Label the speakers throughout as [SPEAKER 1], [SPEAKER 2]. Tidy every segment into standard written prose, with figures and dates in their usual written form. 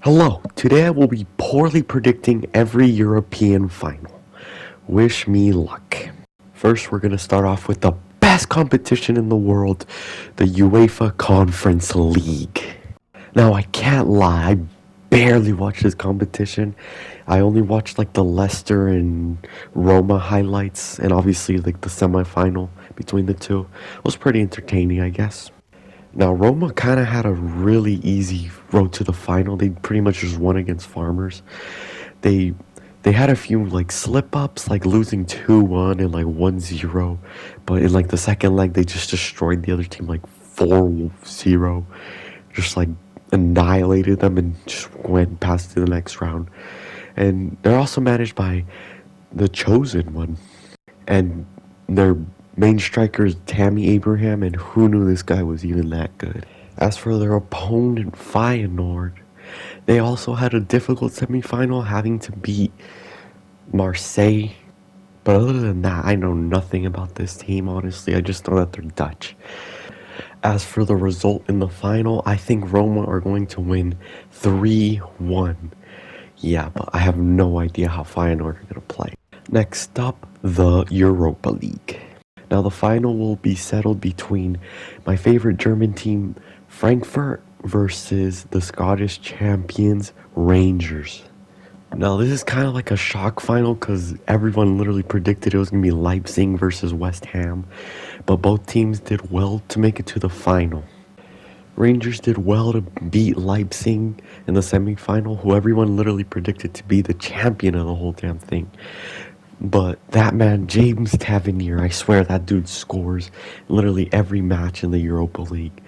[SPEAKER 1] Hello, today I will be poorly predicting every European final. Wish me luck. First, we're going to start off with the best competition in the world, the UEFA Conference League. Now, I can't lie, I barely watched this competition. I only watched like the Leicester and Roma highlights, and obviously like the semifinal between the two. It was pretty entertaining, I guess. Now, Roma kind of had a really easy road to the final. They pretty much just won against Farmers. They they had a few like slip ups, like losing 2-1 and like 1-0, but in like the second leg they just destroyed the other team like 4-0, just like annihilated them and just went past to the next round. And they're also managed by the chosen one, and their main striker is Tammy Abraham, and who knew this guy was even that good? As for their opponent, Feyenoord, they also had a difficult semifinal, having to beat Marseille. But other than that, I know nothing about this team, honestly. I just know that they're Dutch. As for the result in the final, I think Roma are going to win 3-1. Yeah, but I have no idea how Feyenoord are going to play. Next up, the Europa League. Now, the final will be settled between my favorite German team, Frankfurt, versus the Scottish champions, Rangers. Now, this is kind of like a shock final because everyone literally predicted it was going to be Leipzig versus West Ham, but both teams did well to make it to the final. Rangers did well to beat Leipzig in the semifinal, who everyone literally predicted to be the champion of the whole damn thing. But that man, James Tavernier, I swear that dude scores literally every match in the Europa League.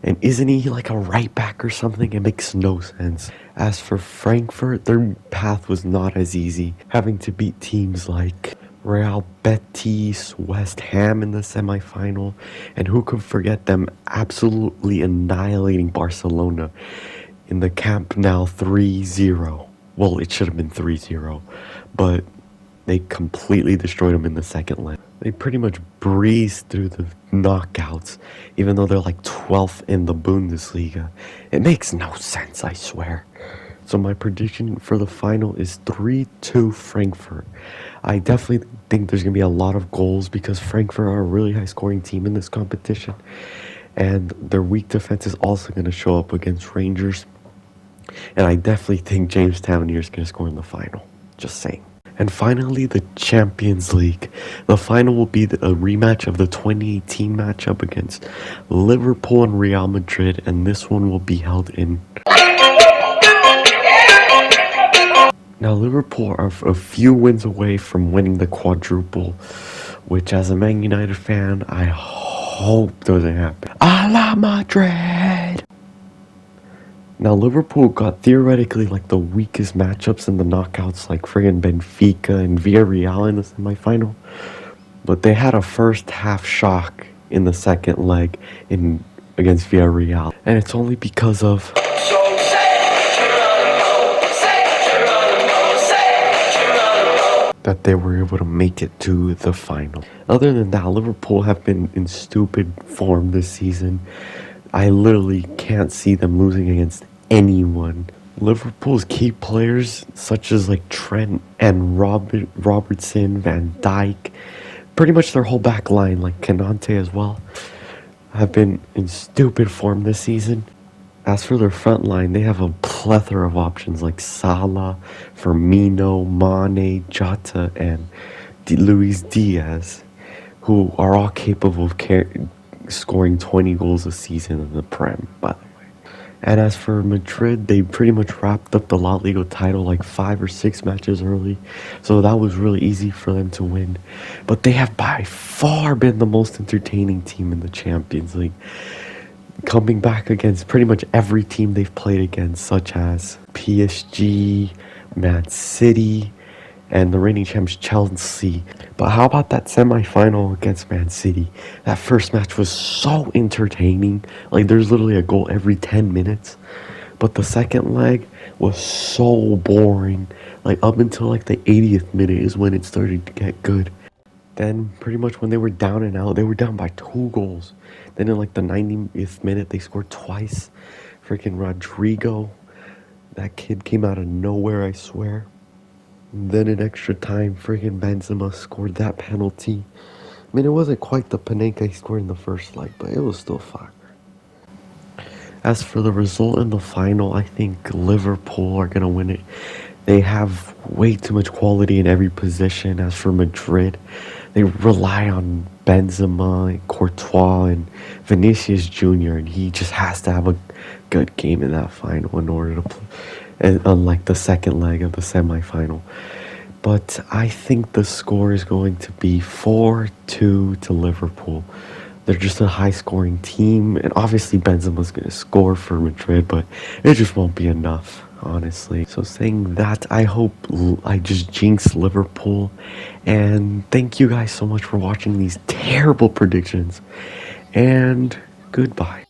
[SPEAKER 1] And isn't he like a right back or something? It makes no sense. As for Frankfurt, their path was not as easy, having to beat teams like Real Betis, West Ham in the semifinal, and who could forget them absolutely annihilating Barcelona in the Camp Nou 3-0. Well, it should have been 3-0, but they completely destroyed them in the second leg. They pretty much breezed through the knockouts, even though they're like 12th in the Bundesliga. It makes no sense, I swear. So my prediction for the final is 3-2 Frankfurt. I definitely think there's going to be a lot of goals because Frankfurt are a really high-scoring team in this competition. And their weak defense is also going to show up against Rangers. And I definitely think James Tavernier is going to score in the final. Just saying. And finally, the Champions League. The final will be a rematch of the 2018 matchup against Liverpool and Real Madrid, and this one will be held in... Now, Liverpool are a few wins away from winning the quadruple, which as a Man United fan, I hope doesn't happen. A la Madrid! Now, Liverpool got theoretically like the weakest matchups in the knockouts, like friggin' Benfica and Villarreal in the semifinal. But they had a first half shock in the second leg against Villarreal. And it's only because of that they were able to make it to the final. Other than that, Liverpool have been in stupid form this season. I literally can't see them losing against anyone. Liverpool's key players, such as like Trent and Robertson, Van Dijk, pretty much their whole back line, like Kanante as well, have been in stupid form this season. As for their front line, they have a plethora of options like Salah, Firmino, Mane, Jota, and Luis Diaz, who are all capable of scoring 20 goals a season in the Prem, by the way. And as for Madrid, they pretty much wrapped up the La Liga title like 5 or 6 matches early, so that was really easy for them to win. But they have by far been the most entertaining team in the Champions League, coming back against pretty much every team they've played against, such as PSG, Man City, and the reigning champs Chelsea. But how about that semi-final against Man City? That first match was so entertaining. Like, there's literally a goal every 10 minutes. But the second leg was so boring. Like, up until like the 80th minute is when it started to get good. Then, pretty much when they were down and out, they were down by 2 goals. Then in like the 90th minute, they scored twice. Freaking Rodrigo That kid came out of nowhere, I swear. And then in extra time, friggin' Benzema scored that penalty. I mean, it wasn't quite the Panenka he scored in the first leg, but it was still fire. As for the result in the final, I think Liverpool are going to win it. They have way too much quality in every position. As for Madrid, they rely on Benzema and Courtois and Vinicius Jr., and he just has to have a good game in that final in order to play, unlike the second leg of the semi-final. But I think the score is going to be 4-2 to Liverpool. They're just a high-scoring team, and obviously Benzema's going to score for Madrid, but it just won't be enough, honestly. So saying that, I hope I just jinx Liverpool, and thank you guys so much for watching these terrible predictions, and goodbye.